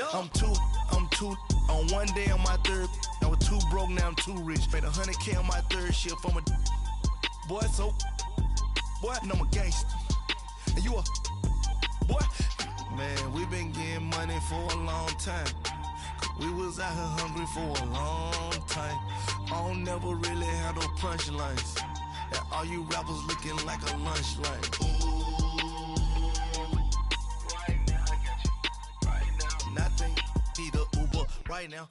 I'm two. On one day on my third, I was too broke, now I'm too rich. Made 100K on my third shift from a boy, so boy, and I'm a gangster. And you a boy, man, we been getting money for a long time. We was out here hungry for a long time. I don't never really have no punchlines. And all you rappers looking like a lunch line. Right now, I got you. Right now, nothing. Need a Uber right now.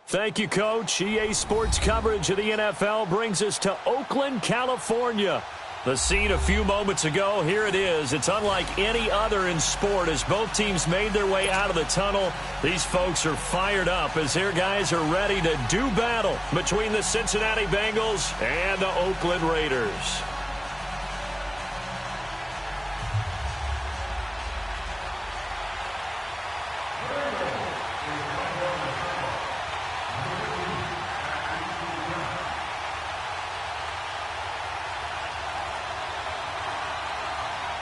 Thank you, Coach. EA Sports coverage of the NFL brings us to Oakland, California. The scene a few moments ago, here it is. It's unlike any other in sport as both teams made their way out of the tunnel. These folks are fired up as their guys are ready to do battle between the Cincinnati Bengals and the Oakland Raiders.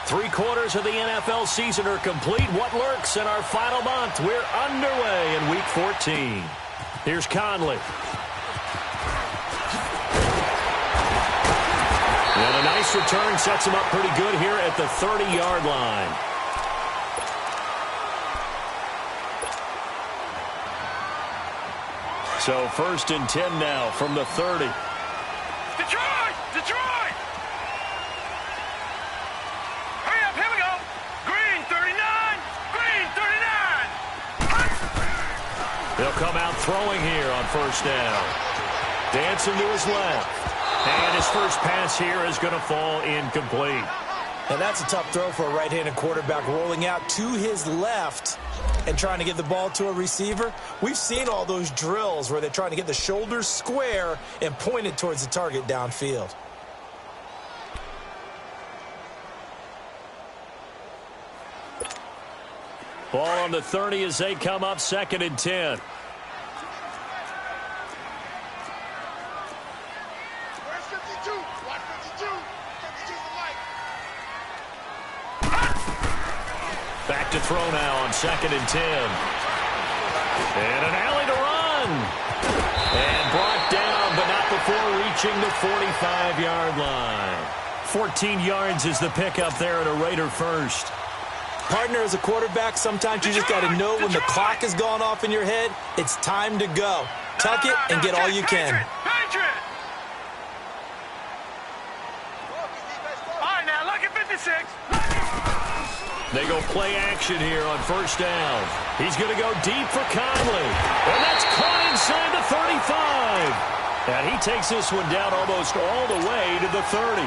Three-quarters of the NFL season are complete. What lurks in our final month? We're underway in Week 14. Here's Conley. And a nice return sets him up pretty good here at the 30-yard line. So 1st and 10 now from the 30. Detroit! Detroit! Hurry up, here we go. Green 39! Green 39! They'll come out throwing here on 1st down. Dancing to his left. And his first pass here is going to fall incomplete. And that's a tough throw for a right-handed quarterback, rolling out to his left and trying to get the ball to a receiver. We've seen all those drills where they're trying to get the shoulders square and point it towards the target downfield. Ball on the 30 as they come up 2nd and 10. Back to throw now on 2nd and 10. And an alley to run. And brought down, but not before reaching the 45-yard line. 14 yards is the pickup there at a Raider first. Partner, as a quarterback, sometimes you just got to know when the clock has gone off in your head, it's time to go. Tuck it and get all you can. All right, now look at 56. They go play action here on 1st down. He's going to go deep for Conley. And that's caught inside the 35. And he takes this one down almost all the way to the 30.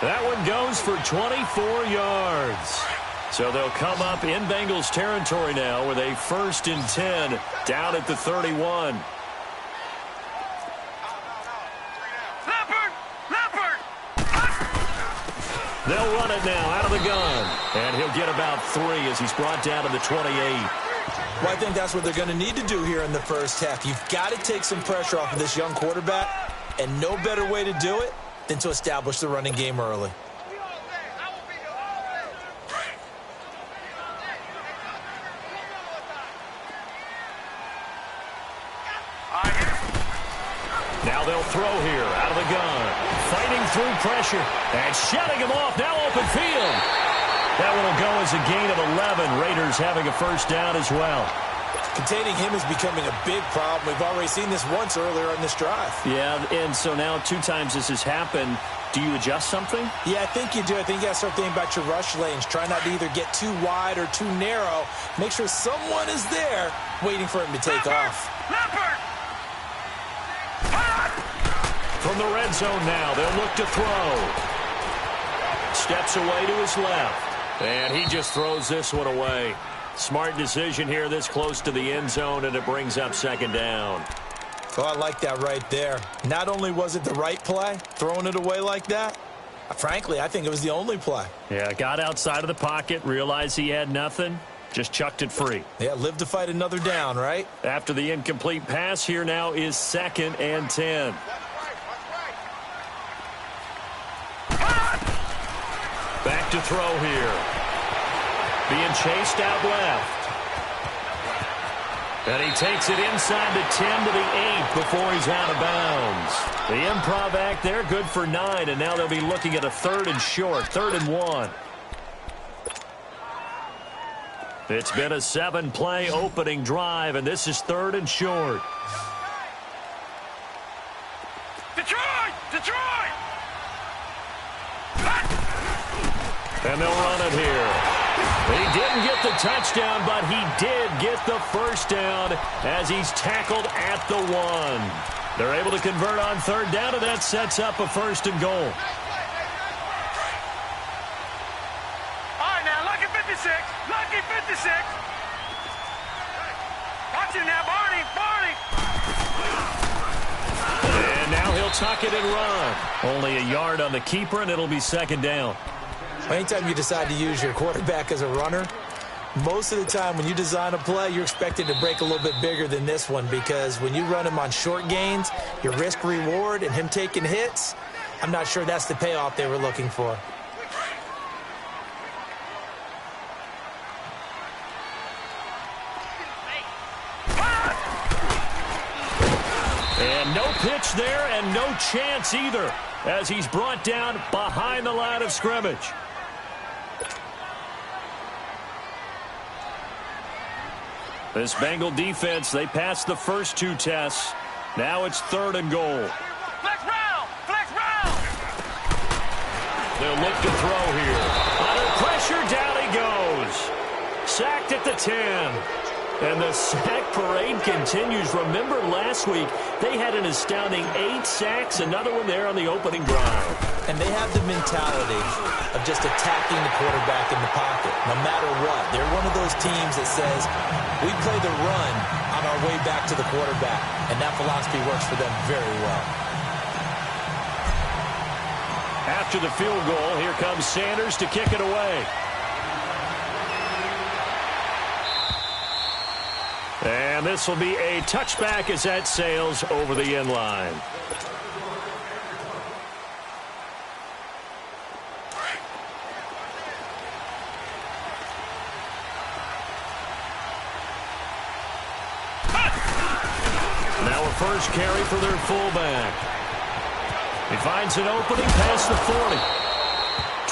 That one goes for 24 yards. So they'll come up in Bengals territory now with a 1st and 10 down at the 31. They'll run it now out of the gun. And he'll get about 3 as he's brought down to the 28. Well, I think that's what they're going to need to do here in the first half. You've got to take some pressure off of this young quarterback, and no better way to do it than to establish the running game early. Now they'll throw here out of the gun. Fighting through pressure and shutting him off. Now open field. That one will go as a gain of 11. Raiders having a 1st down as well. Containing him is becoming a big problem. We've already seen this once earlier in this drive. Yeah, and so now 2 times this has happened. Do you adjust something? Yeah, I think you do. I think you got to start thinking about your rush lanes. Try not to either get too wide or too narrow. Make sure someone is there waiting for him to take off. From the red zone now, they'll look to throw. Steps away to his left. And he just throws this one away. Smart decision here this close to the end zone, and it brings up 2nd down. Oh, I like that right there. Not only was it the right play, throwing it away like that, frankly, I think it was the only play. Yeah, got outside of the pocket, realized he had nothing, just chucked it free. Yeah, live to fight another down, right? After the incomplete pass, here now is 2nd and 10. Back to throw here. Being chased out left. And he takes it inside the 10 to the 8 before he's out of bounds. The improv act there, good for 9, and now they'll be looking at a 3rd and short, 3rd and 1. It's been a 7-play opening drive, and this is 3rd and short. Detroit! Detroit! And they'll run it here. He didn't get the touchdown, but he did get the first down as he's tackled at the 1. They're able to convert on 3rd down, and that sets up a 1st and goal. All right, now, lucky 56. Lucky 56. Watch it now, Barney. Barney. And now he'll tuck it and run. Only a yard on the keeper, and it'll be 2nd down. Anytime you decide to use your quarterback as a runner, most of the time when you design a play, you're expected to break a little bit bigger than this one, because when you run him on short gains, your risk-reward and him taking hits, I'm not sure that's the payoff they were looking for. And no pitch there and no chance either as he's brought down behind the line of scrimmage. This Bengal defense, they passed the first 2 tests. Now it's 3rd and goal. Flex round! Flex round! They'll look to throw here. Under pressure, down he goes. Sacked at the 10. And the sack parade continues. Remember last week, they had an astounding 8 sacks, another one there on the opening drive. And they have the mentality of just attacking the quarterback in the pocket, no matter what. They're one of those teams that says, we play the run on our way back to the quarterback, and that philosophy works for them very well. After the field goal, here comes Sanders to kick it away. And this will be a touchback as that sails over the end line. Now a first carry for their fullback. He finds an opening past the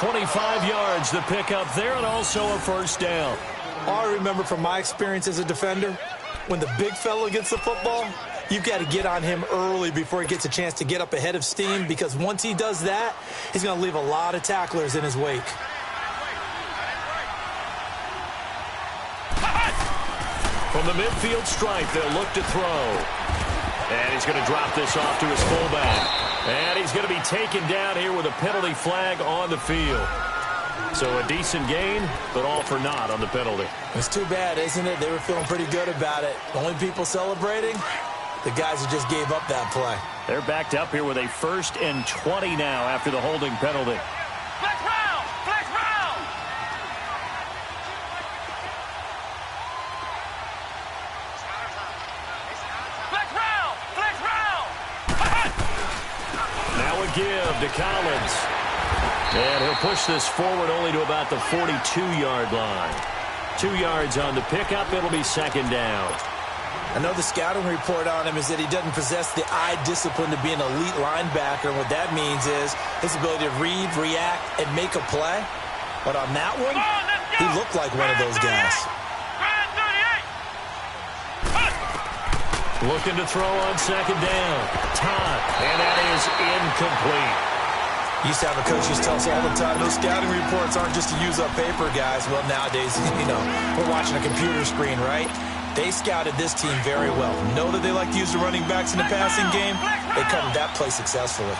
40. 25 yards the pickup there, and also a 1st down. All I remember from my experience as a defender, when the big fella gets the football, you've got to get on him early before he gets a chance to get up ahead of steam, because once he does that, he's going to leave a lot of tacklers in his wake. From the midfield stripe, they'll look to throw. And he's going to drop this off to his fullback. And he's going to be taken down here with a penalty flag on the field. So a decent gain, but all for naught on the penalty. It's too bad, isn't it? They were feeling pretty good about it. The only people celebrating, the guys who just gave up that play. They're backed up here with a 1st and 20 now after the holding penalty. Flex round! Flex round! Flex round! Flex round! Now a give to Collins. And he'll push this forward only to about the 42-yard line. 2 yards on the pickup. It'll be 2nd down. I know the scouting report on him is that he doesn't possess the eye discipline to be an elite linebacker. And what that means is his ability to read, react, and make a play. But on that one, he looked like one of those guys. Looking to throw on 2nd down. Todd, and that is incomplete. Used to have a coach used to tell us all the time, those scouting reports aren't just to use up paper, guys. Well, nowadays, we're watching a computer screen, right? They scouted this team very well. Know that they like to use the running backs in the passing game. They covered that play successfully.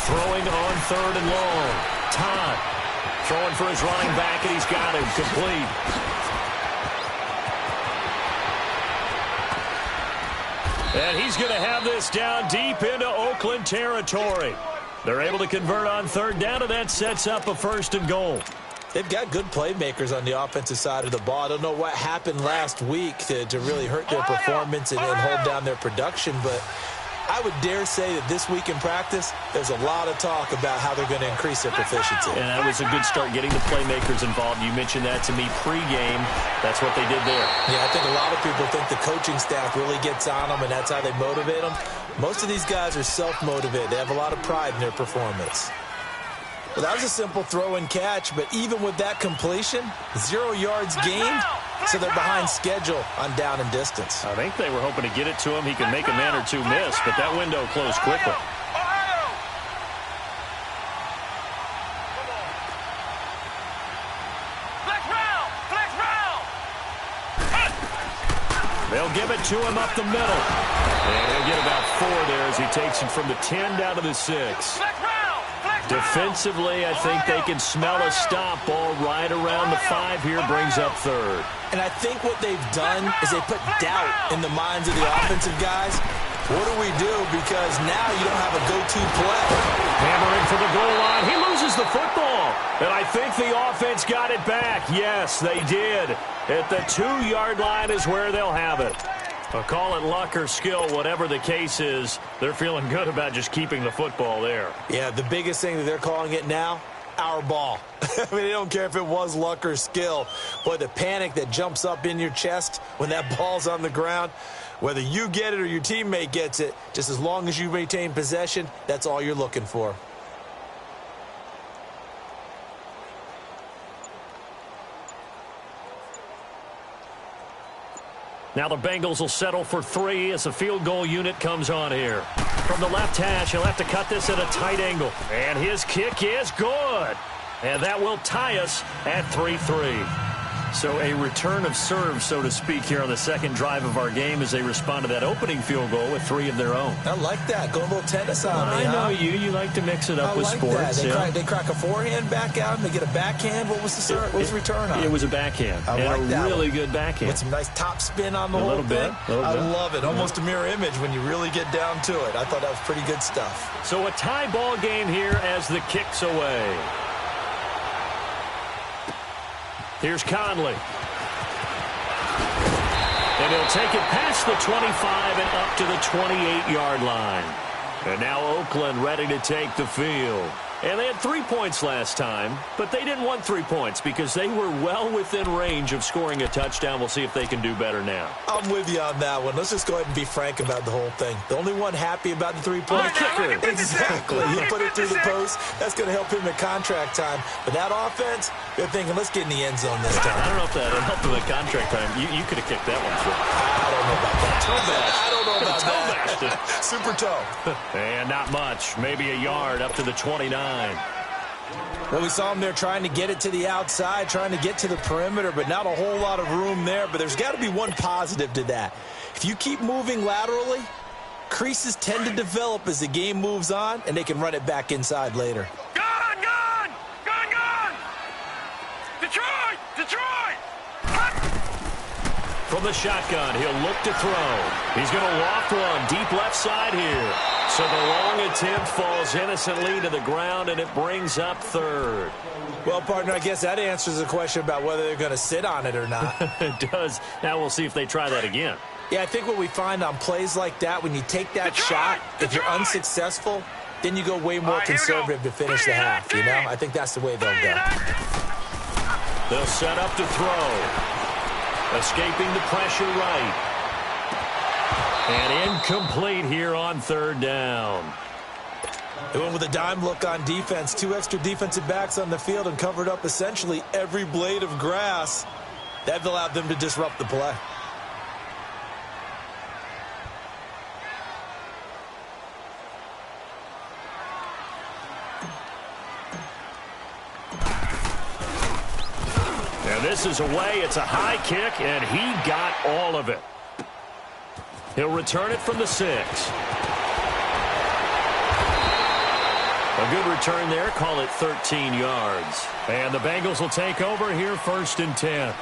Throwing on 3rd and long. Todd throwing for his running back, and he's got him complete. And he's going to have this down deep into Oakland territory. They're able to convert on 3rd down, and that sets up a 1st and goal. They've got good playmakers on the offensive side of the ball. I don't know what happened last week to really hurt their performance and hold down their production, but I would dare say that this week in practice, there's a lot of talk about how they're going to increase their proficiency. And that was a good start, getting the playmakers involved. You mentioned that to me pregame. That's what they did there. Yeah, I think a lot of people think the coaching staff really gets on them, and that's how they motivate them. Most of these guys are self-motivated. They have a lot of pride in their performance. Well, that was a simple throw and catch, but even with that completion, 0 yards gained, so they're behind schedule on down and distance. I think they were hoping to get it to him. He could make a man or two miss, but that window closed quickly. They'll give it to him up the middle. And he'll get about 4 there as he takes it from the 10 down to the 6. Defensively, I think they can smell a stop. Ball right around the 5 here, brings up 3rd. And I think what they've done is they put doubt in the minds of the offensive guys. What do we do? Because now you don't have a go-to play. Hammering for the goal line. He loses the football. And I think the offense got it back. Yes, they did. At the 2-yard line is where they'll have it. I'll call it luck or skill, whatever the case is. They're feeling good about just keeping the football there. Yeah, the biggest thing that they're calling it now, our ball. I mean, they don't care if it was luck or skill. Boy, the panic that jumps up in your chest when that ball's on the ground, whether you get it or your teammate gets it, just as long as you retain possession, that's all you're looking for. Now the Bengals will settle for 3 as the field goal unit comes on here. From the left hash, he'll have to cut this at a tight angle. And his kick is good. And that will tie us at 3-3. So a return of serve, so to speak, here on the second drive of our game as they respond to that opening field goal with 3 of their own. I like that. Go a little tennis on me, I know you. You like to mix it up with sports. They crack a forehand back out and they get a backhand. What was the return on? It was a backhand. I like that. Really good backhand. With some nice top spin on the whole thing. I love it. Almost a mirror image when you really get down to it. I thought that was pretty good stuff. So a tie ball game here as the kick's away. Here's Conley. And he'll take it past the 25 and up to the 28-yard line. And now Oakland ready to take the field. And they had 3 points last time, but they didn't want 3 points because they were well within range of scoring a touchdown. We'll see if they can do better now. I'm with you on that one. Let's just go ahead and be frank about the whole thing. The only one happy about the 3-point kicker. Exactly. He put it through the post. That's going to help him at contract time. But that offense, they're thinking, let's get in the end zone this time. I don't know if that helped him at contract time. You could have kicked that one through. I don't know about that. Toe bash. I don't know about that. Super toe. And not much. Maybe a yard up to the 29. Well, we saw him there trying to get it to the outside, trying to get to the perimeter, but not a whole lot of room there. But there's got to be one positive to that. If you keep moving laterally, creases tend to develop as the game moves on, and they can run it back inside later. Gone! Detroit! From the shotgun, he'll look to throw. He's going to loft one deep left side here. So the long attempt falls innocently to the ground, and it brings up 3rd. Well, partner, I guess that answers the question about whether they're going to sit on it or not. It does. Now we'll see if they try that again. Yeah, I think what we find on plays like that, when you take that shot, if you're unsuccessful, then you go way more conservative to finish the half, you know? I think that's the way they'll go. They'll set up to throw. Escaping the pressure right. And incomplete here on 3rd down. They went with a dime look on defense. 2 extra defensive backs on the field and covered up essentially every blade of grass. That allowed them to disrupt the play. And this is away. It's a high kick, and he got all of it. He'll return it from the 6. A good return there. Call it 13 yards. And the Bengals will take over here 1st and 10.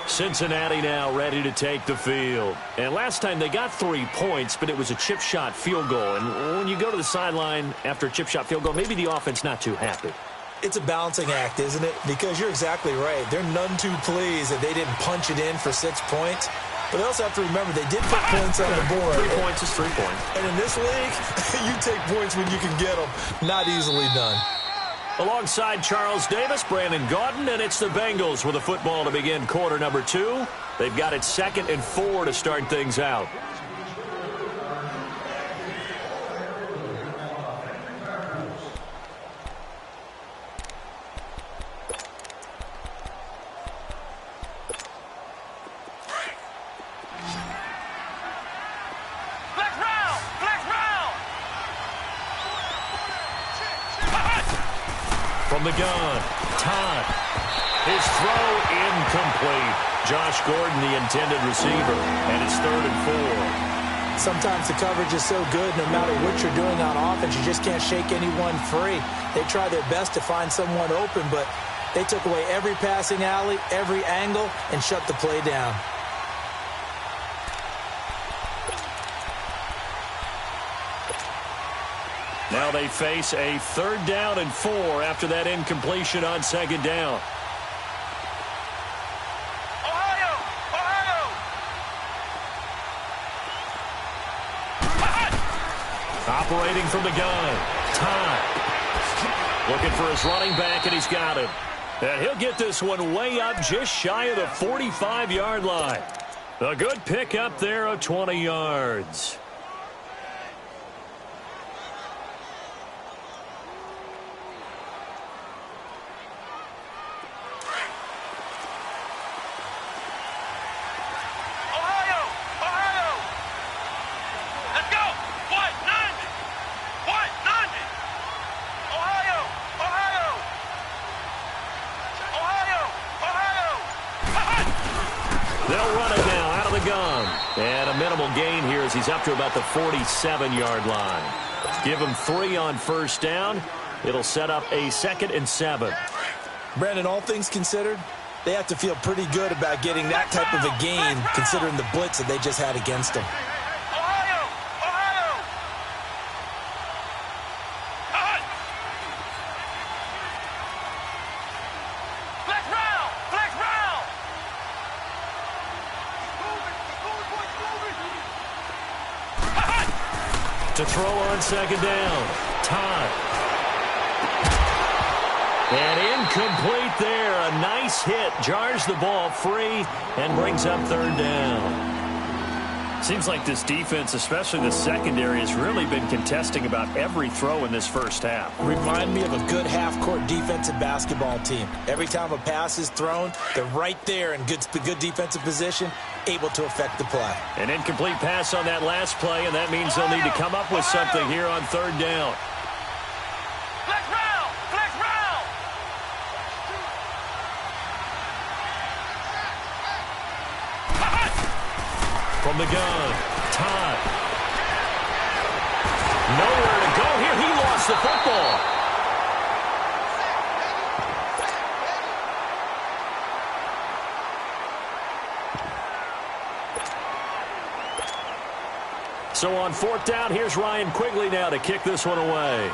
Cincinnati now ready to take the field. And last time they got 3 points, but it was a chip shot field goal. And when you go to the sideline after a chip shot field goal, maybe the offense not too happy. It's a balancing act, isn't it? Because you're exactly right. They're none too pleased that they didn't punch it in for 6 points. But they also have to remember they did put points on the board. 3 points is 3 points. And in this league, you take points when you can get them. Not easily done. Alongside Charles Davis, Brandon Gaudin, and it's the Bengals with a football to begin quarter number 2. They've got it 2nd and 4 to start things out. From the gun, Todd. His throw incomplete. Josh Gordon, the intended receiver, and it's 3rd and 4. Sometimes the coverage is so good, no matter what you're doing on offense, you just can't shake anyone free. They try their best to find someone open, but they took away every passing alley, every angle, and shut the play down. Now they face a 3rd down and 4 after that incompletion on 2nd down. Ohio! Operating from the gun, Todd. Looking for his running back, and he's got him. And he'll get this one way up just shy of the 45-yard line. A good pick up there of 20 yards. They'll run it now out of the gun. And a minimal gain here as he's up to about the 47-yard line. Give him 3 on 1st down. It'll set up a 2nd and 7. Brandon, all things considered, they have to feel pretty good about getting that type of a gain considering the blitz that they just had against them. To throw on 2nd down, Todd. And incomplete there. A nice hit. Jars the ball free and brings up 3rd down. Seems like this defense, especially the secondary, has really been contesting about every throw in this first half. Remind me of a good half-court defensive basketball team. Every time a pass is thrown, they're right there in good defensive position, able to affect the play. An incomplete pass on that last play, and that means they'll need to come up with something here on 3rd down. Flex round! Flex round! From the gun, Todd. Nowhere to go here. He lost the football. So on 4th down, here's Ryan Quigley now to kick this one away.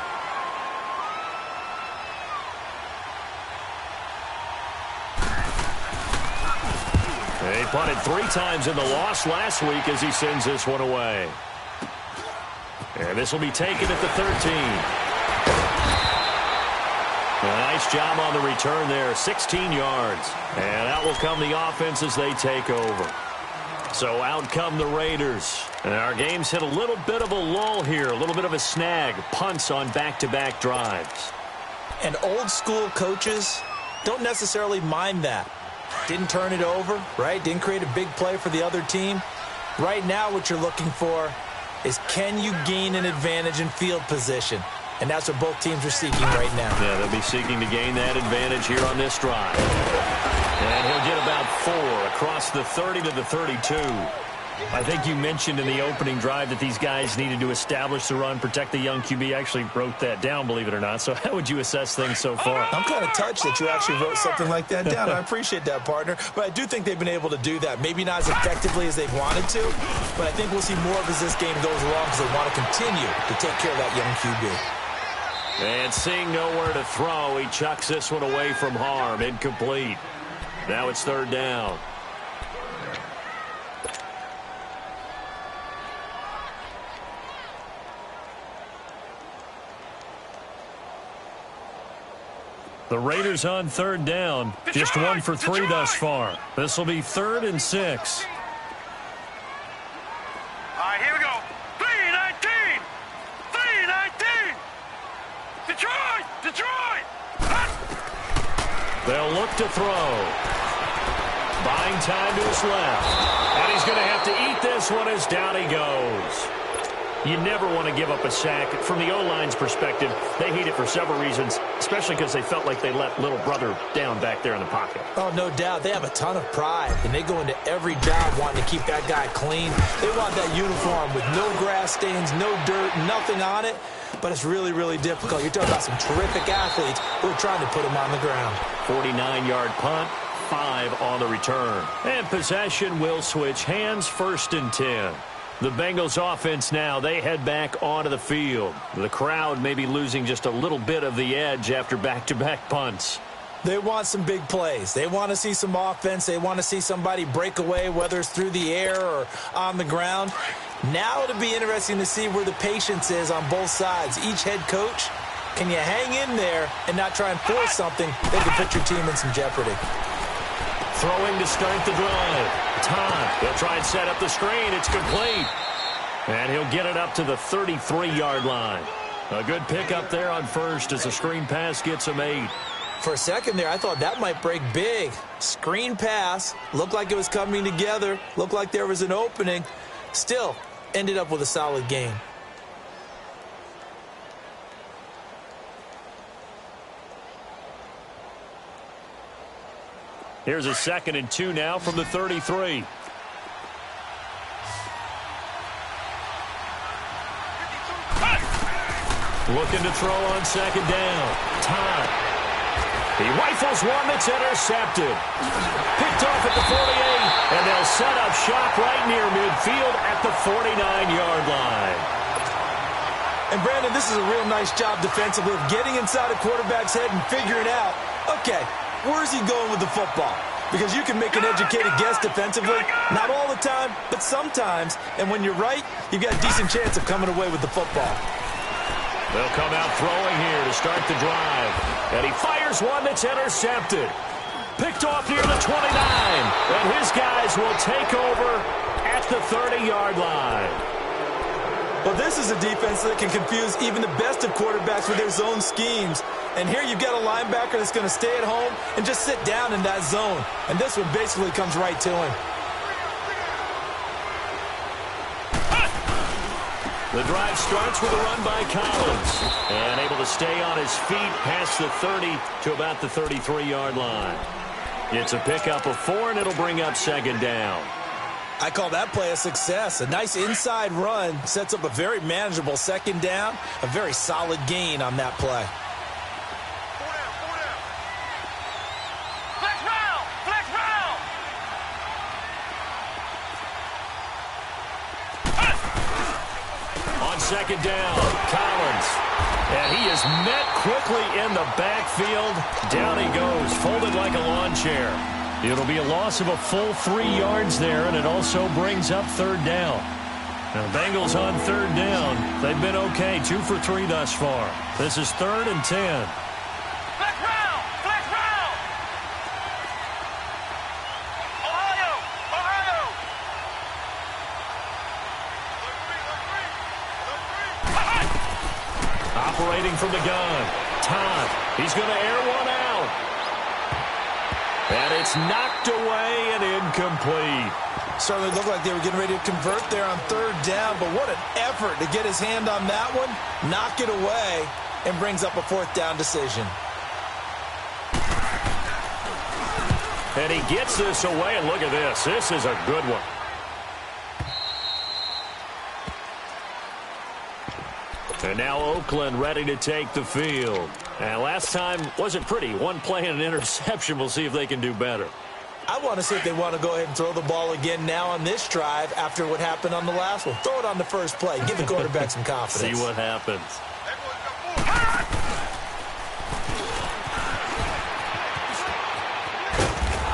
They punted 3 times in the loss last week as he sends this one away. And this will be taken at the 13. A nice job on the return there, 16 yards. And out will come the offense as they take over. So out come the Raiders. And our game's hit a little bit of a lull here, a little bit of a snag. Punts on back-to-back drives. And old-school coaches don't necessarily mind that. Didn't turn it over, right? Didn't create a big play for the other team. Right now what you're looking for is can you gain an advantage in field position? And that's what both teams are seeking right now. Yeah, they'll be seeking to gain that advantage here on this drive. And he'll get about 4 across the 30 to the 32. I think you mentioned in the opening drive that these guys needed to establish the run, protect the young QB. I actually wrote that down, believe it or not. So how would you assess things so far? I'm kind of touched that you actually wrote something like that down. I appreciate that, partner. But I do think they've been able to do that. Maybe not as effectively as they've wanted to, but I think we'll see more of as this game goes along because they want to continue to take care of that young QB. And seeing nowhere to throw, he chucks this one away from harm. Incomplete. Now it's 3rd down. The Raiders on third down. Just 1 for 3 thus far. This will be 3rd and 6. All right, here we go. 3-19. 3-19. Detroit. Detroit. They'll look to throw. Buying time to his left. And he's going to have to eat this one as down he goes. You never want to give up a sack. From the O-line's perspective, they hate it for several reasons, especially because they felt like they let little brother down back there in the pocket. Oh, no doubt. They have a ton of pride, and they go into every job wanting to keep that guy clean. They want that uniform with no grass stains, no dirt, nothing on it. But it's really, really difficult. You're talking about some terrific athletes who are trying to put him on the ground. 49-yard punt, 5 on the return. And possession will switch hands, 1st and 10. The Bengals offense now, they head back onto the field. The crowd may be losing just a little bit of the edge after back-to-back punts. They want some big plays. They want to see some offense. They want to see somebody break away, whether it's through the air or on the ground. Now it'll be interesting to see where the patience is on both sides. Each head coach, can you hang in there and not try and force something that could put your team in some jeopardy? Throwing to start the drive. Todd, they'll try and set up the screen. It's complete. And he'll get it up to the 33-yard line. A good pickup there on first as the screen pass gets him 8. For a second there, I thought that might break big. Screen pass. Looked like it was coming together. Looked like there was an opening. Still, ended up with a solid game. Here's a 2nd and 2 now from the 33. Looking to throw on 2nd down. Todd. He rifles one that's intercepted. Picked off at the 48, and they'll set up shop right near midfield at the 49-yard line. And, Brandon, this is a real nice job defensively of getting inside a quarterback's head and figuring out, okay, where's he going with the football? Because you can make an educated guess defensively. Not all the time, but sometimes. And when you're right, you've got a decent chance of coming away with the football. They'll come out throwing here to start the drive. And he fires one that's intercepted. Picked off near the 29. And his guys will take over at the 30-yard line. Well, this is a defense that can confuse even the best of quarterbacks with their zone schemes. And here you've got a linebacker that's going to stay at home and just sit down in that zone. And this one basically comes right to him. The drive starts with a run by Collins. And able to stay on his feet past the 30 to about the 33-yard line. It's a pickup of 4, and it'll bring up 2nd down. I call that play a success. A nice inside run sets up a very manageable 2nd down. A very solid gain on that play. Flex round. Flex round. On 2nd down, Collins. And he is met quickly in the backfield. Down he goes, folded like a lawn chair. It'll be a loss of a full 3 yards there, and it also brings up 3rd down. Now, the Bengals on 3rd down. They've been okay, 2 for 3 thus far. This is 3rd and 10. Flex round. Flex round. Ohio. Ohio. Operating from the gun. Todd. He's going to air one out. And it's knocked away and incomplete. Certainly looked like they were getting ready to convert there on 3rd down, but what an effort to get his hand on that one, knock it away, and brings up a 4th down decision. And he gets this away, and look at this. This is a good one. And now Oakland ready to take the field. And last time wasn't pretty. One play and an interception. We'll see if they can do better. I want to see if they want to go ahead and throw the ball again now on this drive after what happened on the last one. Throw it on the first play. Give the quarterback some confidence. See what happens.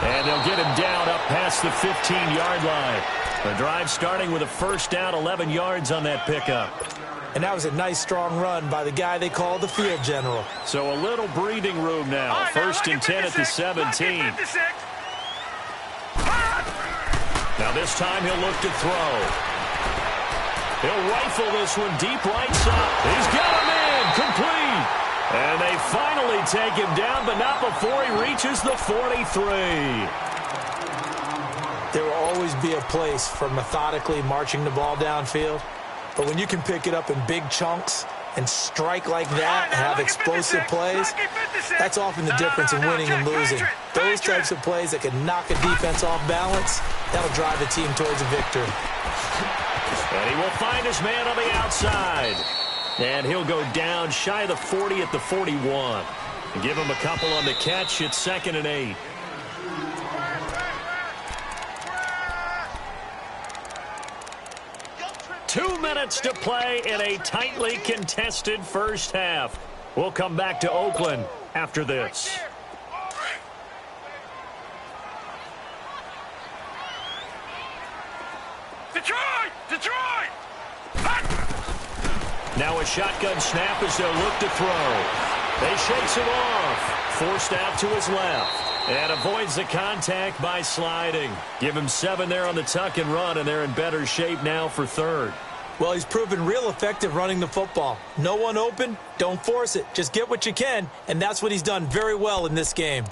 And they'll get him down up past the 15-yard line. The drive starting with a 1st down, 11 yards on that pickup. And that was a nice, strong run by the guy they call the field general. So a little breathing room now. First and 10 at the 17. Now this time he'll look to throw. He'll rifle this one deep right side. He's got him in. Complete. And they finally take him down, but not before he reaches the 43. There will always be a place for methodically marching the ball downfield. But when you can pick it up in big chunks and strike like that and have explosive plays, that's often the difference in winning and losing. Those types of plays that can knock a defense off balance, that'll drive a team towards a victory. And he will find his man on the outside. And he'll go down shy of the 40 at the 41. Give him a couple on the catch. It's 2nd and 8. Two minutes to play in a tightly contested first half. We'll come back to Oakland after this. Detroit! Detroit! Now a shotgun snap as they'll look to throw. They shakes him off. Forced out to his left. And avoids the contact by sliding. Give him 7 there on the tuck and run, and they're in better shape now for 3rd. Well, he's proven real effective running the football. No one open, don't force it. Just get what you can, and that's what he's done very well in this game.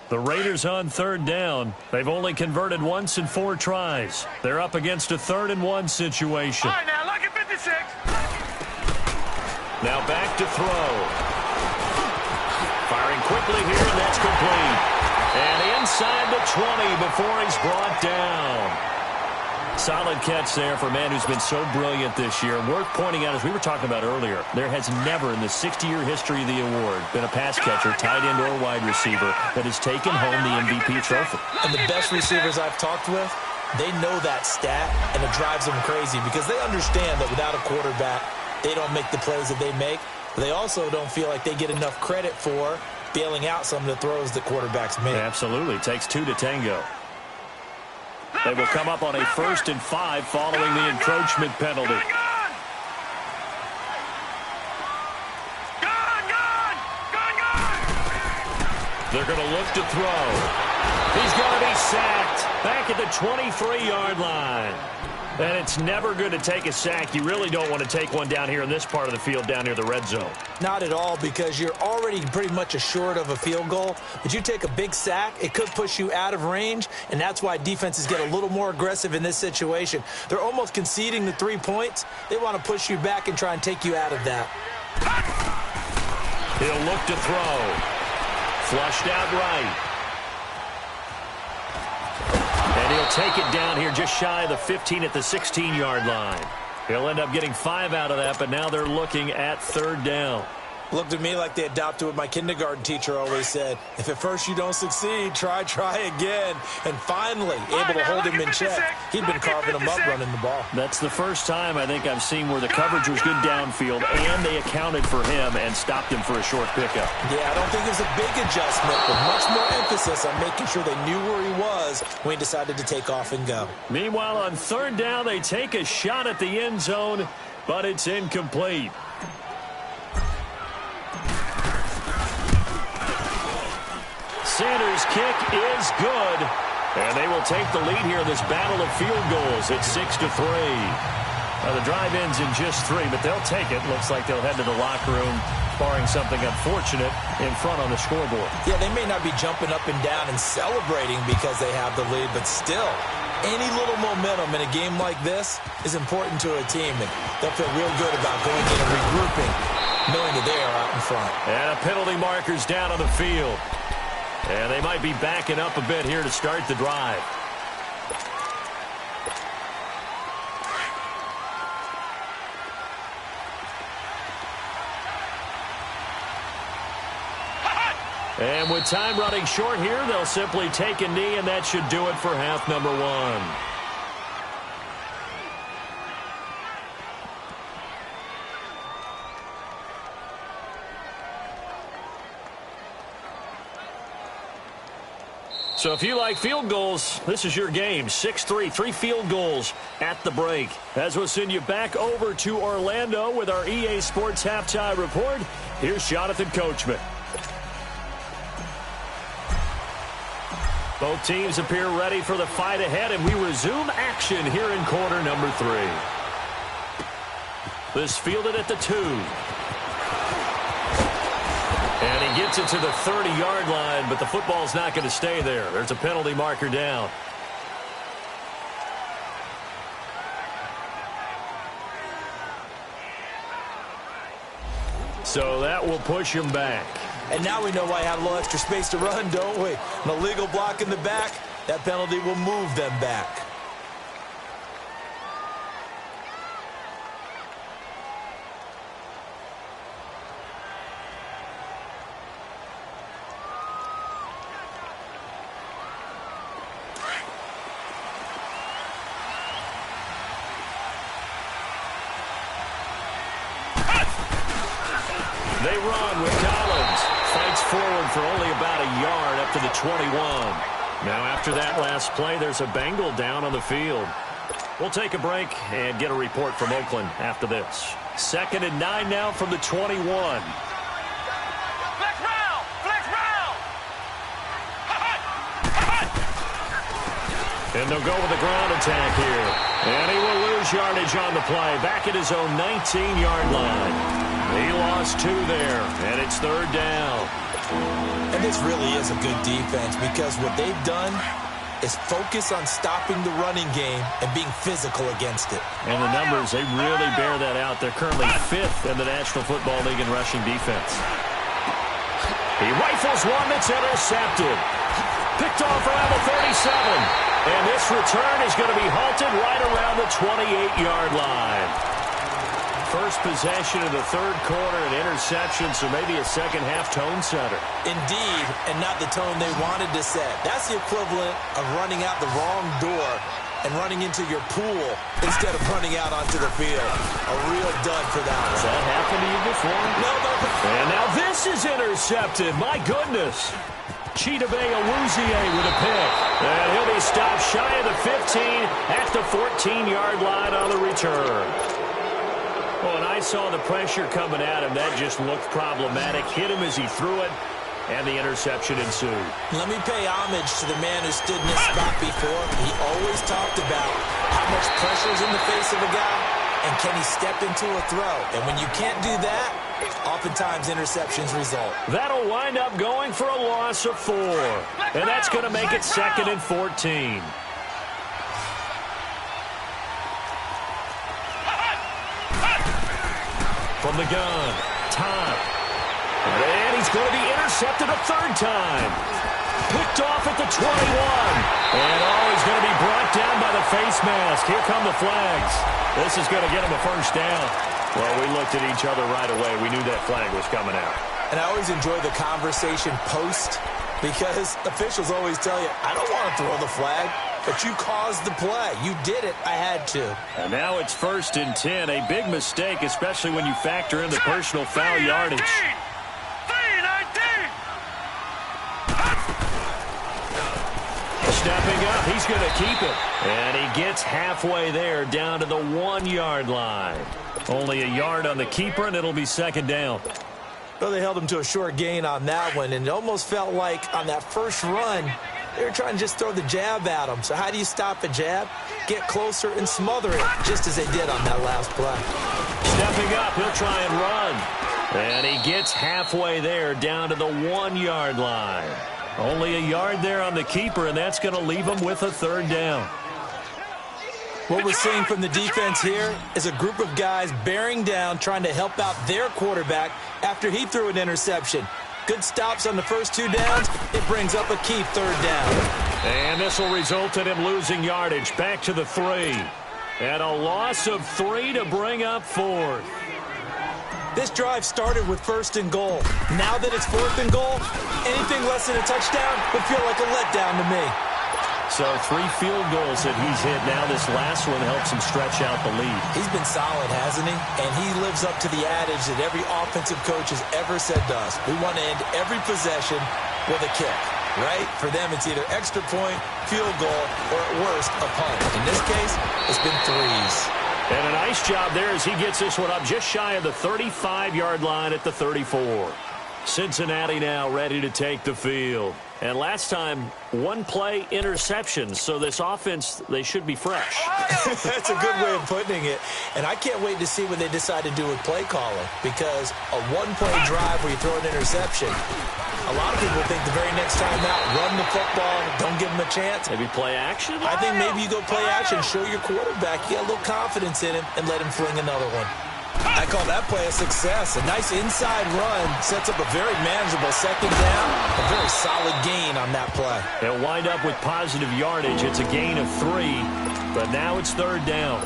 The Raiders on 3rd down. They've only converted once in 4 tries. They're up against a 3rd and 1 situation. All right, now, look at 56. Now back to throw. Firing quickly here, and that's complete. And inside the 20 before he's brought down. Solid catch there for a man who's been so brilliant this year. Worth pointing out, as we were talking about earlier, there has never in the 60-year history of the award been a pass catcher, tight end, or wide receiver that has taken home the MVP trophy. And the best receivers I've talked with, they know that stat, and it drives them crazy because they understand that without a quarterback, they don't make the plays that they make. But they also don't feel like they get enough credit for bailing out some of the throws that quarterbacks make. Absolutely. Takes 2 to tango. They will come up on a 1st and 5 following the encroachment penalty. They're going to look to throw. He's going to be sacked back at the 23-yard line. And it's never good to take a sack. You really don't want to take one down here in this part of the field, down near the red zone. Not at all, because you're already pretty much assured of a field goal. But you take a big sack, it could push you out of range, and that's why defenses get a little more aggressive in this situation. They're almost conceding the 3 points. They want to push you back and try and take you out of that. He'll look to throw. Flushed out right. And he'll take it down here just shy of the 15 at the 16-yard line. He'll end up getting 5 out of that, but now they're looking at 3rd down. Looked to me like they adopted what my kindergarten teacher always said. If at first you don't succeed, try again. And finally, able to hold him in check. He'd been carving him up running the ball. That's the first time I think I've seen where the coverage was good downfield and they accounted for him and stopped him for a short pickup. Yeah, I don't think it was a big adjustment, but much more emphasis on making sure they knew where he was when he decided to take off and go. Meanwhile, on 3rd down, they take a shot at the end zone, but it's incomplete. Sanders' kick is good, and they will take the lead here in this battle of field goals at 6-3. The drive ends in just 3, but they'll take it. Looks like they'll head to the locker room, barring something unfortunate in front on the scoreboard. Yeah, they may not be jumping up and down and celebrating because they have the lead, but still, any little momentum in a game like this is important to a team, and they'll feel real good about going in and regrouping, knowing that they are out in front. And a penalty marker's down on the field. And they might be backing up a bit here to start the drive. And with time running short here, they'll simply take a knee, and that should do it for half number 1. So if you like field goals, this is your game. 6-3, 3 field goals at the break. As we'll send you back over to Orlando with our EA Sports Halftime Report, here's Jonathan Coachman. Both teams appear ready for the fight ahead, and we resume action here in quarter number 3. This fielded at the 2. And he gets it to the 30-yard line, but the football's not going to stay there. There's a penalty marker down. So that will push him back. And now we know why I had a little extra space to run, don't we? An illegal block in the back. That penalty will move them back. They run with Collins. Fights forward for only about a yard up to the 21. Now after that last play, there's a Bengal down on the field. We'll take a break and get a report from Oakland after this. 2nd and 9 now from the 21. Flex round! Flex round! And they'll go with a ground attack here. And he will lose yardage on the play. Back at his own 19-yard line. He lost 2 there, and it's 3rd down. And this really is a good defense because what they've done is focus on stopping the running game and being physical against it. And the numbers, they really bear that out. They're currently 5th in the National Football League in rushing defense. He rifles one that's intercepted. Picked off around the 37. And this return is going to be halted right around the 28-yard line. First possession of the 3rd quarter, an interception, so maybe a second-half tone setter. Indeed, and not the tone they wanted to set. That's the equivalent of running out the wrong door and running into your pool instead of running out onto the field. A real dud for that one. Has that happened to you before? No. And now this is intercepted. My goodness. Chidobe Awuzie with a pick. And he'll be stopped shy of the 15 at the 14-yard line on the return. Well, and I saw the pressure coming at him. That just looked problematic. Hit him as he threw it, and the interception ensued. Let me pay homage to the man who stood in this spot before. He always talked about how much pressure is in the face of a guy, and can he step into a throw. And when you can't do that, oftentimes interceptions result. That'll wind up going for a loss of 4. And that's going to make it 2nd and 14. From the gun, Todd. And he's going to be intercepted a 3rd time. Picked off at the 21. And he's going to be brought down by the face mask. Here come the flags. This is going to get him a 1st down. Well, we looked at each other right away. We knew that flag was coming out. And I always enjoy the conversation post because officials always tell you, I don't want to throw the flag. But you caused the play. You did it. I had to. And now it's 1st and 10. A big mistake, especially when you factor in the personal foul yardage. 3-19! Stepping up, he's going to keep it. And he gets halfway there down to the 1-yard line. Only a yard on the keeper, and it'll be 2nd down. Well, they held him to a short gain on that one, and it almost felt like on that first run, they were trying to just throw the jab at him. So how do you stop a jab? Get closer and smother it, just as they did on that last play. Stepping up, he'll try and run. And he gets halfway there down to the 1-yard line. Only a yard there on the keeper, and that's going to leave him with a 3rd down. What we're seeing from the defense here is a group of guys bearing down, trying to help out their quarterback after he threw an interception. Good stops on the first 2 downs. It brings up a key 3rd down. And this will result in him losing yardage back to the 3. And a loss of 3 to bring up 4th. This drive started with 1st and goal. Now that it's 4th and goal, anything less than a touchdown would feel like a letdown to me. So 3 field goals that he's hit. Now this last one helps him stretch out the lead. He's been solid, hasn't he? And he lives up to the adage that every offensive coach has ever said to us. We want to end every possession with a kick. right? For them, it's either extra point, field goal, or at worst, a punt. In this case, it's been threes. And a nice job there as he gets this one up just shy of the 35-yard line at the 34. Cincinnati now ready to take the field. And last time, one play interception, so this offense, they should be fresh. That's a good way of putting it. And I can't wait to see what they decide to do with play calling, because a one-play drive where you throw an interception, a lot of people think the very next time out, run the football, don't give them a chance. Maybe play action? I think maybe you go play action, show your quarterback you got a little confidence in him, and let him fling another one. I call that play a success. A nice inside run sets up a very manageable second down. A very solid gain on that play. They'll wind up with positive yardage. It's a gain of 3, but now it's third down.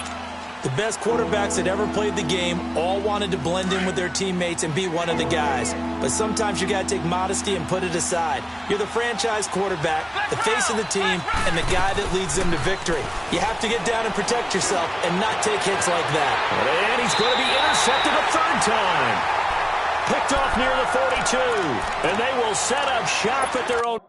The best quarterbacks that ever played the game all wanted to blend in with their teammates and be one of the guys. But sometimes you got to take modesty and put it aside. You're the franchise quarterback, the face of the team, and the guy that leads them to victory. You have to get down and protect yourself and not take hits like that. And he's going to be intercepted a third time. Picked off near the 42. And they will set up shop at their own.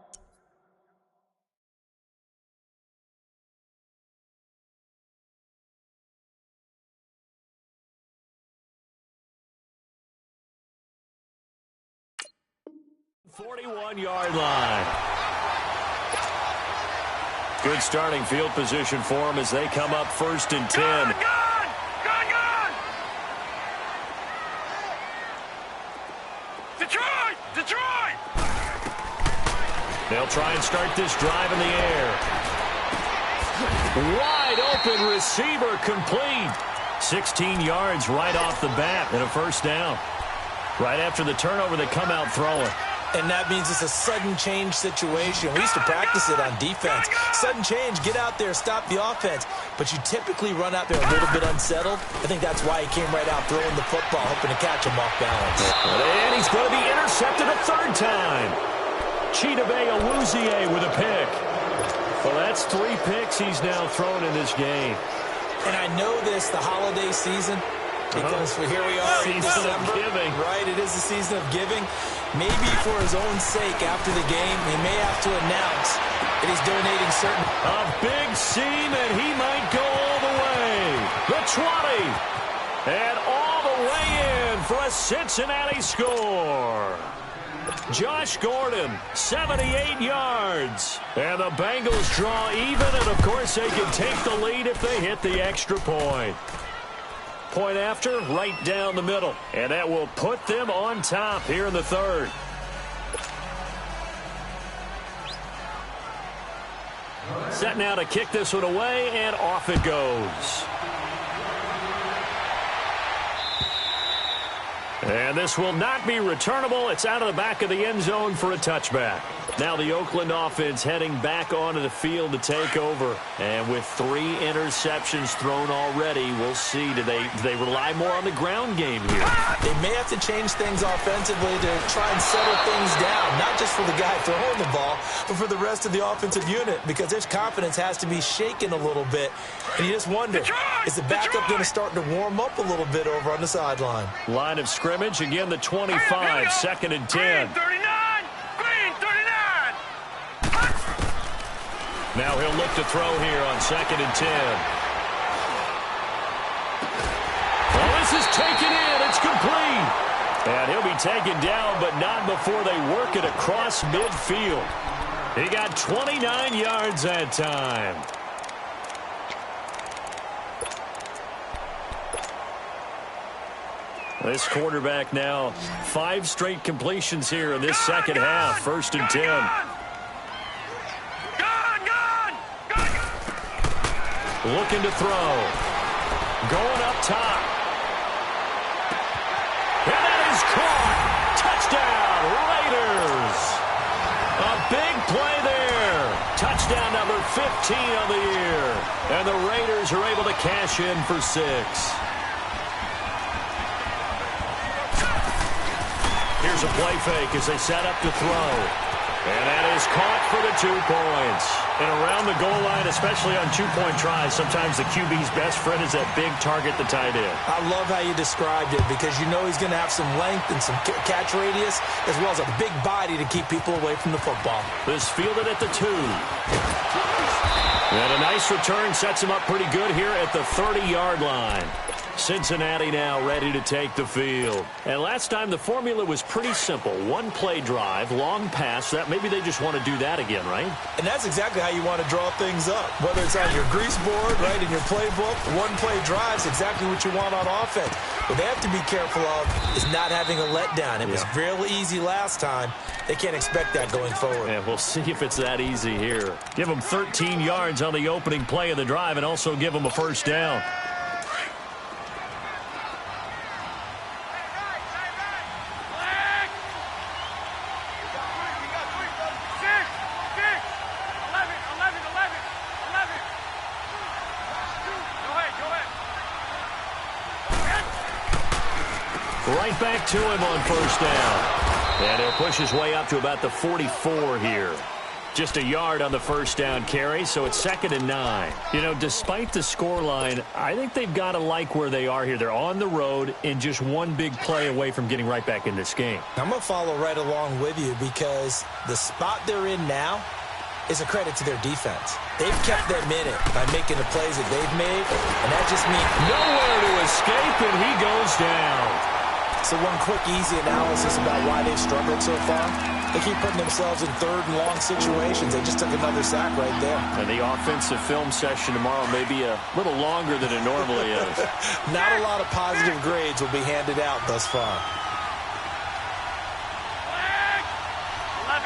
.41-yard line. Good starting field position for them as they come up 1st and 10. Gun! Detroit! They'll try and start this drive in the air. Wide open receiver complete. 16 yards right off the bat and a first down. Right after the turnover, they come out throwing. And that means it's a sudden change situation. We used to practice it on defense. Sudden change, get out there, stop the offense. But you typically run out there a little bit unsettled. I think that's why he came right out throwing the football, hoping to catch him off balance. And he's going to be intercepted a third time. Chidobe Awuzie with a pick. Well, that's 3 picks he's now thrown in this game. And I know this, the holiday season, because here we are in December. Giving. Right, it is the season of giving. Maybe for his own sake after the game, he may have to announce that he's donating certain. A big seam, and he might go all the way. The 20. And all the way in for a Cincinnati score. Josh Gordon, 78 yards. And the Bengals draw even, and of course they can take the lead if they hit the extra point. Point after, right down the middle. And that will put them on top here in the third. Set now to kick this one away, and off it goes. And this will not be returnable. It's out of the back of the end zone for a touchback. Now the Oakland offense heading back onto the field to take over. And with 3 interceptions thrown already, we'll see. Do they rely more on the ground game here? They may have to change things offensively to try and settle things down. Not just for the guy throwing the ball, but for the rest of the offensive unit. Because their confidence has to be shaken a little bit. And you just wonder, is the backup going to start to warm up a little bit over on the sideline? Line of scrimmage, again the 25, 2nd and 10. Green 39. Now he'll look to throw here on 2nd and 10. Well, this is taken in. It's complete. And he'll be taken down, but not before they work it across midfield. He got 29 yards that time. This quarterback now 5 straight completions here in this second half. 1st and 10. Gun! Looking to throw. Going up top. And that is caught. Touchdown, Raiders. A big play there. Touchdown number 15 of the year. And the Raiders are able to cash in for 6. Here's a play fake as they set up to throw. And that is caught for the 2 points. And around the goal line, especially on two-point tries, sometimes the QB's best friend is that big target, the tight end. I love how you described it because you know he's going to have some length and some catch radius as well as a big body to keep people away from the football. This fielded at the 2. And a nice return sets him up pretty good here at the 30-yard line. Cincinnati now ready to take the field. And last time the formula was pretty simple. One-play drive, long pass. That maybe they just want to do that again, right? And that's exactly how you want to draw things up. Whether it's on your grease board, right, in your playbook, one-play drive is exactly what you want on offense. What they have to be careful of is not having a letdown. It was real easy last time. They can't expect that going forward. Yeah, we'll see if it's that easy here. Give them 13 yards on the opening play of the drive and also give them a first down. Right back to him on first down. And he'll push his way up to about the 44 here. Just a yard on the first down carry, so it's 2nd and 9. You know, despite the scoreline, I think they've got to like where they are here. They're on the road and just one big play away from getting right back in this game. I'm going to follow right along with you because the spot they're in now is a credit to their defense. They've kept them in it by making the plays that they've made, and that just means nowhere to escape, and he goes down. So one quick, easy analysis about why they've struggled so far. They keep putting themselves in 3rd and long situations. They just took another sack right there. And the offensive film session tomorrow may be a little longer than it normally is. Not a lot of positive grades will be handed out thus far. 11.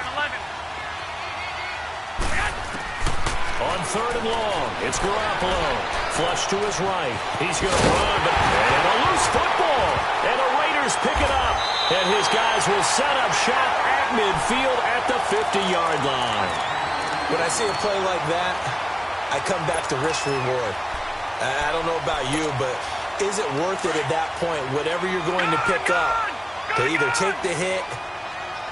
On 3rd and long, it's Garoppolo. Flush to his right. He's going to run, but and a loose football. And the Raiders pick it up. And his guys will set up shop at midfield at the 50-yard line. When I see a play like that, I come back to risk reward. I don't know about you, but is it worth it at that point, whatever you're going to pick up, to either take the hit,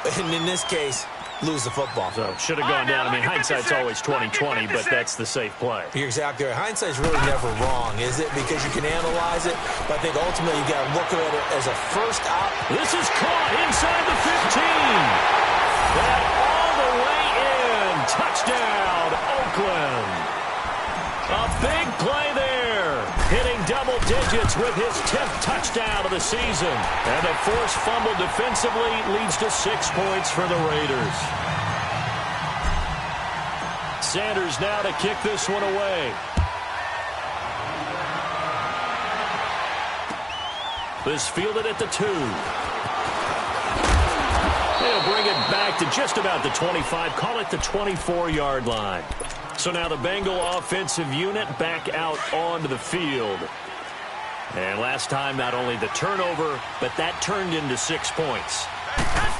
and in this case, lose the football? So should have gone down. I mean, hindsight's always 20/20, but that's the safe play. You're exactly right. Hindsight's really never wrong, is it? Because you can analyze it, but I think ultimately you got to look at it as a first out. This is caught inside the 15. That all the way in. Touchdown, Oakland. A big play there. Hitting double digits with his 10th touchdown of the season. And a forced fumble defensively leads to 6 points for the Raiders. Sanders now to kick this one away. This fielded at the 2. They'll bring it back to just about the 25. Call it the 24-yard line. So now the Bengal offensive unit back out onto the field. And last time, not only the turnover, but that turned into 6 points.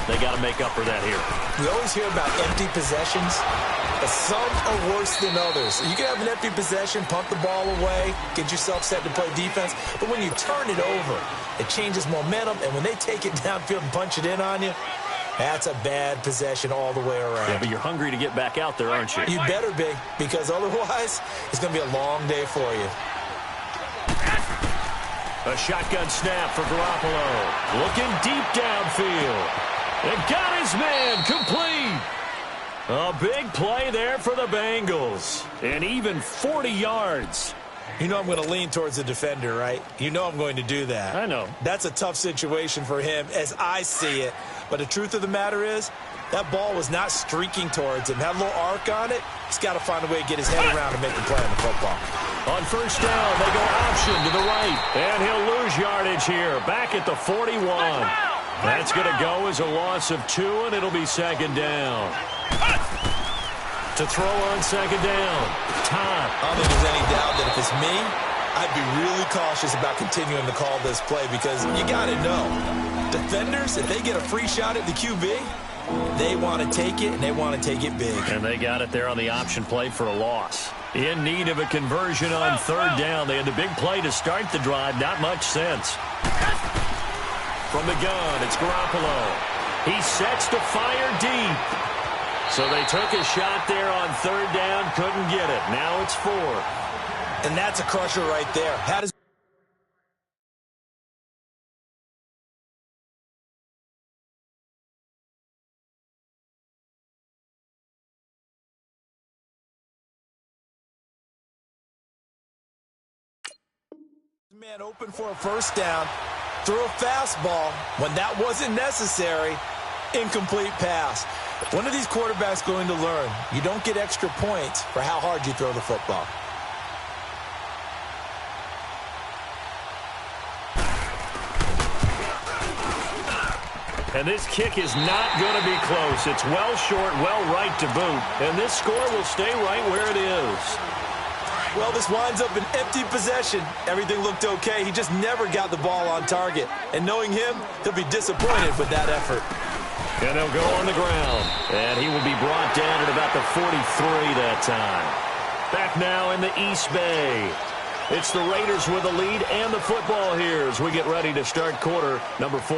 They got to make up for that here. We always hear about empty possessions, but some are worse than others. You can have an empty possession, pump the ball away, get yourself set to play defense, but when you turn it over, it changes momentum, and when they take it downfield and punch it in on you, that's a bad possession all the way around. Yeah, but you're hungry to get back out there, aren't you? You better be, because otherwise, it's going to be a long day for you. A shotgun snap for Garoppolo. Looking deep downfield. And got his man complete. A big play there for the Bengals. And even 40 yards. You know I'm going to lean towards the defender, right? You know I'm going to do that. I know. That's a tough situation for him as I see it. But the truth of the matter is, that ball was not streaking towards him. Had a little arc on it. He's got to find a way to get his head around and make the play on the football. On first down, they go option to the right. And he'll lose yardage here. Back at the 41. That's going to go as a loss of 2, and it'll be 2nd down. To throw on 2nd down. Todd. I don't think there's any doubt that if it's me, I'd be really cautious about continuing to call this play because you got to know, defenders, if they get a free shot at the QB, they want to take it, and they want to take it big. And they got it there on the option play for a loss. In need of a conversion on 3rd down. They had the big play to start the drive. Not much sense. From the gun, it's Garoppolo. He sets to fire deep. So they took a shot there on third down, couldn't get it. Now it's 4. And that's a crusher right there. How does man open for a first down, threw a fastball when that wasn't necessary, incomplete pass. One of these quarterbacks going to learn, you don't get extra points for how hard you throw the football. And this kick is not going to be close. It's well short, well right to boot. And this score will stay right where it is. Well, this winds up an empty possession. Everything looked okay. He just never got the ball on target. And knowing him, he'll be disappointed with that effort. And he'll go on the ground. And he will be brought down at about the 43 that time. Back now in the East Bay. It's the Raiders with the lead and the football here as we get ready to start quarter number 4.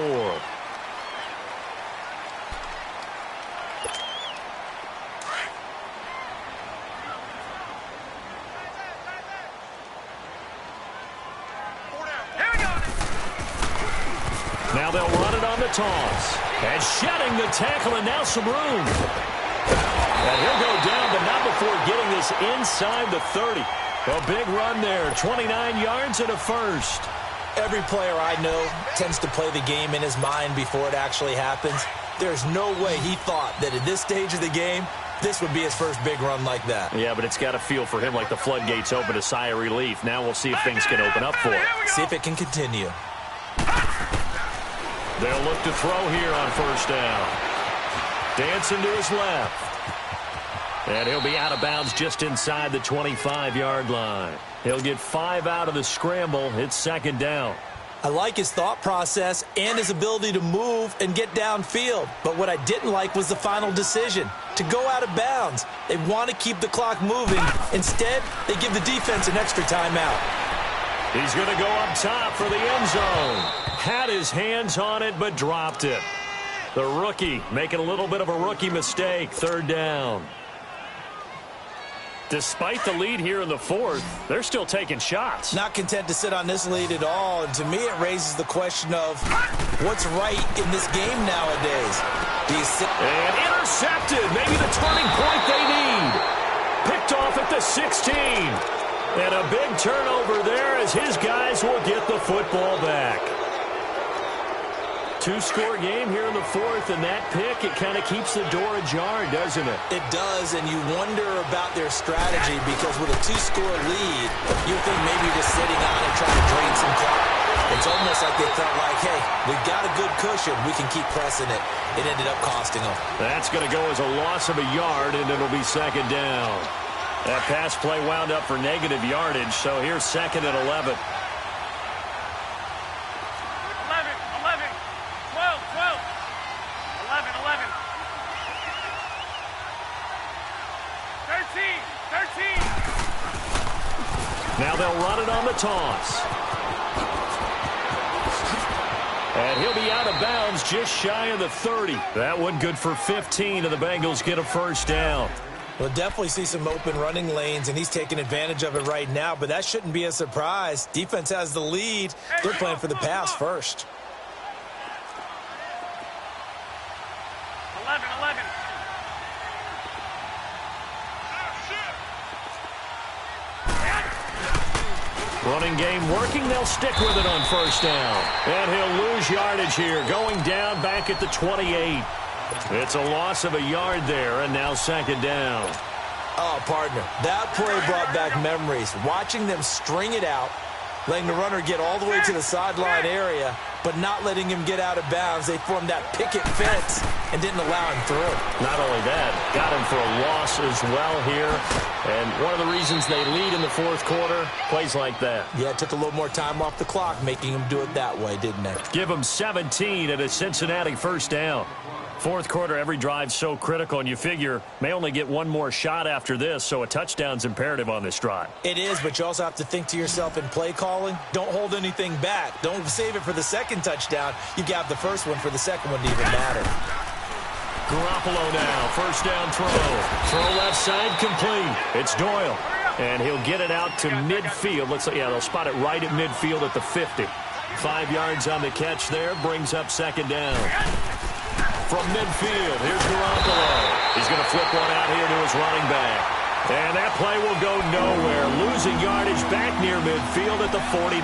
Now they'll run it on the toss. And shedding the tackle, and now some room. And he'll go down, but not before getting this inside the 30. A big run there, 29 yards and a first. Every player I know tends to play the game in his mind before it actually happens. There's no way he thought that at this stage of the game, this would be his first big run like that. Yeah, but it's got to feel for him like the floodgates open, a sigh of relief. Now we'll see if things can open up for it. See if it can continue. They'll look to throw here on first down. Dancing to his left. And he'll be out of bounds just inside the 25-yard line. He'll get 5 out of the scramble. It's second down. I like his thought process and his ability to move and get downfield. But what I didn't like was the final decision, to go out of bounds. They want to keep the clock moving. Instead, they give the defense an extra timeout. He's going to go up top for the end zone. Had his hands on it, but dropped it. The rookie making a little bit of a rookie mistake. Third down. Despite the lead here in the 4th, they're still taking shots. Not content to sit on this lead at all. And to me, it raises the question of what's right in this game nowadays. And intercepted. Maybe the turning point they need. Picked off at the 16. And a big turnover there as his guys will get the football back. 2-score game here in the 4th, and that pick, it kind of keeps the door ajar, doesn't it? It does, and you wonder about their strategy because with a 2-score lead, you think maybe just sitting on it trying to drain some clock. It's almost like they felt like, hey, we've got a good cushion. We can keep pressing it. It ended up costing them. That's going to go as a loss of a yard, and it'll be second down. That pass play wound up for negative yardage, so here's second and 11. 13. Now they'll run it on the toss. And he'll be out of bounds just shy of the 30. That one good for 15, and the Bengals get a first down. We'll definitely see some open running lanes, and he's taking advantage of it right now, but that shouldn't be a surprise. Defense has the lead. They're playing for the pass first. 11. Running game working. They'll stick with it on first down. And he'll lose yardage here, going down back at the 28. It's a loss of a yard there, and now second down. Oh, partner, that play brought back memories. Watching them string it out, letting the runner get all the way to the sideline area, but not letting him get out of bounds. They formed that picket fence and didn't allow him through. Not only that, got him for a loss as well here. And one of the reasons they lead in the fourth quarter, plays like that. Yeah, it took a little more time off the clock, making him do it that way, didn't it? Give him 17 at a Cincinnati first down. Fourth quarter, every drive's so critical, and you figure may only get one more shot after this, so a touchdown's imperative on this drive. It is, but you also have to think to yourself in play calling, don't hold anything back. Don't save it for the second touchdown. You got the first one for the second one to even matter. Garoppolo now, first down throw. Throw left side, complete. It's Doyle, and he'll get it out to midfield. Looks like, yeah, they'll spot it right at midfield at the 50. 5 yards on the catch there, brings up second down. From midfield, here's Garoppolo. He's going to flip one out here to his running back. And that play will go nowhere. Losing yardage back near midfield at the 49.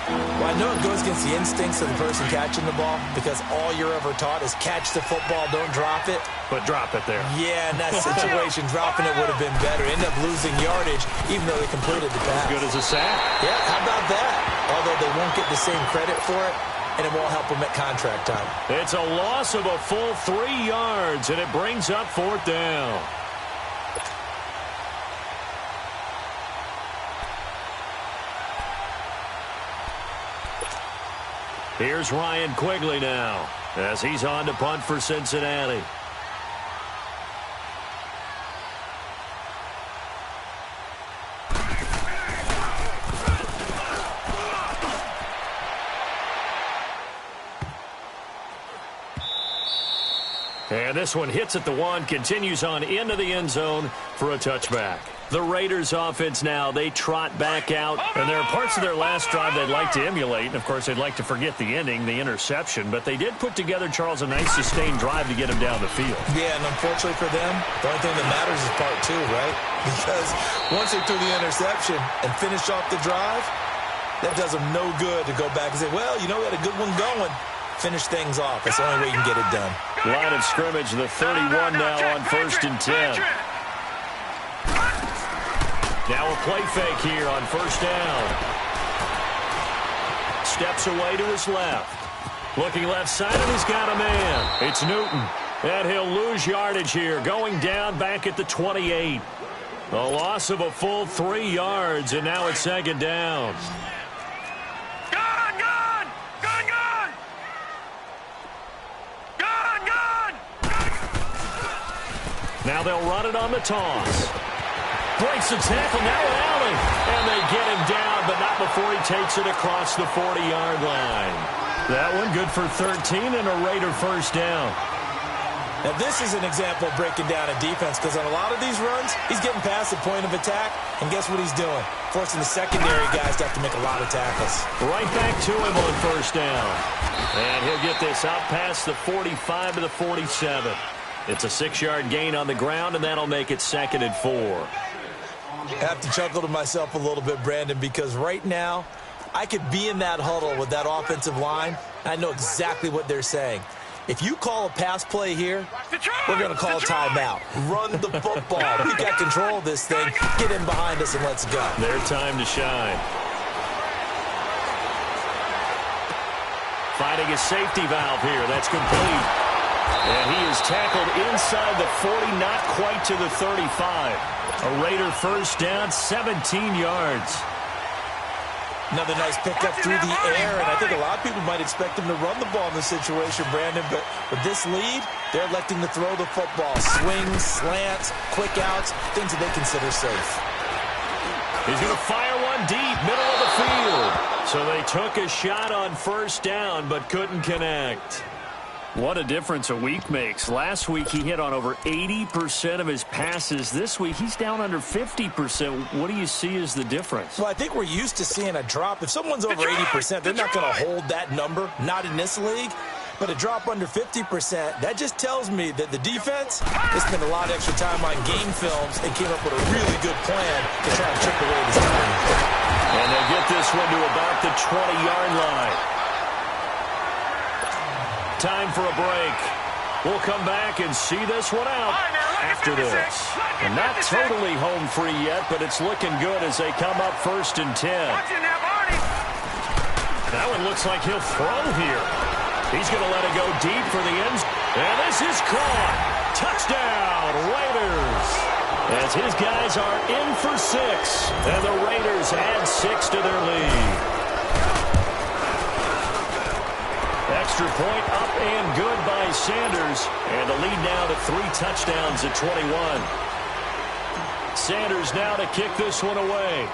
Well, I know it goes against the instincts of the person catching the ball because all you're ever taught is catch the football, don't drop it. But drop it there. Yeah, in that situation, dropping it would have been better. End up losing yardage even though they completed the pass. As good as a sack. Yeah, how about that? Although they won't get the same credit for it, and it won't help them at contract time. It's a loss of a full 3 yards, and it brings up fourth down. Here's Ryan Quigley now as he's on to punt for Cincinnati. And this one hits at the 1, continues on into the end zone for a touchback. The Raiders offense now, they trot back out, and there are parts of their last drive they'd like to emulate, and of course they'd like to forget the ending, the interception, but they did put together, Charles, a nice sustained drive to get him down the field. Yeah, and unfortunately for them, the only thing that matters is part 2, right? Because once they threw the interception and finished off the drive, that does them no good to go back and say, well, you know, we had a good one going. Finish things off. That's the only way you can get it done. Line of scrimmage, the 31 now on 1st and 10. Now a play fake here on first down. Steps away to his left. Looking left side, and he's got a man. It's Newton. And he'll lose yardage here, going down back at the 28. A loss of a full 3 yards, and now it's second down. Now they'll run it on the toss. Breaks the tackle, now an alley. And they get him down, but not before he takes it across the 40-yard line. That one good for 13 and a Raider first down. Now this is an example of breaking down a defense because on a lot of these runs, he's getting past the point of attack, and guess what he's doing? Forcing the secondary guys to have to make a lot of tackles. Right back to him on first down. And he'll get this out past the 45 to the 47. It's a 6-yard gain on the ground, and that'll make it 2nd and 4. I have to chuckle to myself a little bit, Brandon, because right now I could be in that huddle with that offensive line. I know exactly what they're saying. If you call a pass play here, we're going to call a timeout. Run the football. We got control of this thing. Get in behind us and let's go. Their time to shine. Finding a safety valve here. That's complete. And he is tackled inside the 40, not quite to the 35. A Raider first down, 17 yards. Another nice pickup through the air, and I think a lot of people might expect him to run the ball in this situation, Brandon, but with this lead, they're electing to throw the football. Swings, slants, quick outs, things that they consider safe. He's going to fire one deep, middle of the field. So they took a shot on first down, but couldn't connect. What a difference a week makes. Last week, he hit on over 80% of his passes. This week, he's down under 50%. What do you see as the difference? Well, I think we're used to seeing a drop. If someone's over 80%, they're not going to hold that number, not in this league. But a drop under 50%, that just tells me that the defense, they spent a lot of extra time on game films and came up with a really good plan to try and chip away this time. And they'll get this one to about the 20-yard line. Time for a break. We'll come back and see this one out after this. And not totally home free yet, but it's looking good as they come up 1st and 10. That one looks like he'll throw here. He's going to let it go deep for the end. And this is caught. Touchdown, Raiders. As his guys are in for 6. And the Raiders add 6 to their lead. Extra point up and good by Sanders. And the lead now to 3 touchdowns at 21. Sanders now to kick this one away.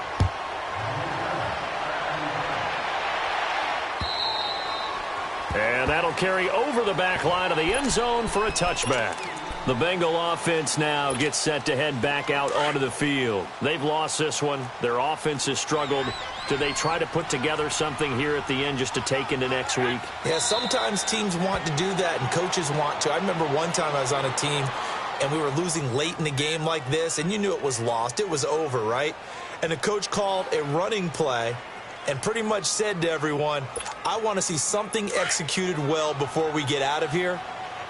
And that'll It'll carry over the back line of the end zone for a touchback. The Bengal offense now gets set to head back out onto the field. They've lost this one. Their offense has struggled. Do they try to put together something here at the end just to take into next week? Yeah, sometimes teams want to do that and coaches want to. I remember one time I was on a team and we were losing late in the game like this, and you knew it was lost. It was over, right? And the coach called a running play and pretty much said to everyone, I want to see something executed well before we get out of here.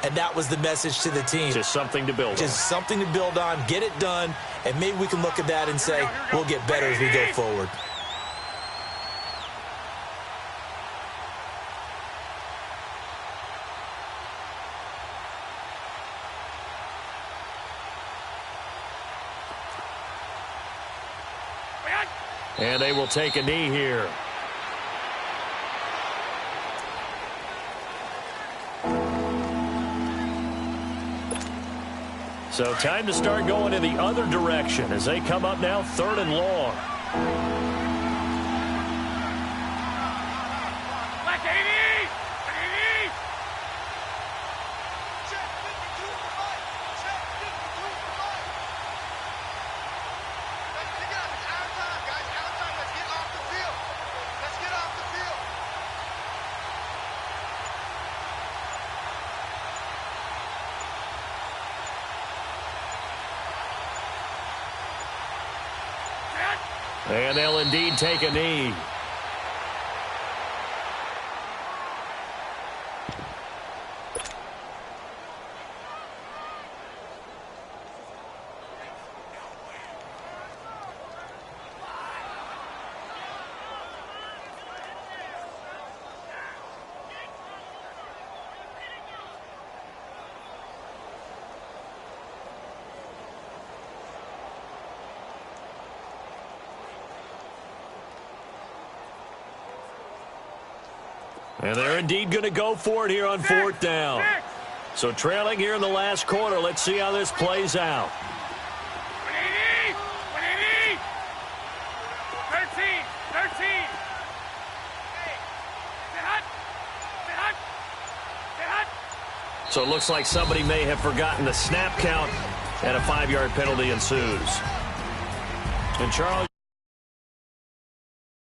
And that was the message to the team. Just something to build on. Just something to build on, get it done, and maybe we can look at that and say, we'll get better as we go forward. And they will take a knee here. So time to start going in the other direction as they come up now 3rd and long. And they'll indeed take a knee. And they're indeed going to go for it here on 4th down. So trailing here in the last quarter. Let's see how this plays out. 13. So it looks like somebody may have forgotten the snap count, and a 5-yard penalty ensues. And Charles.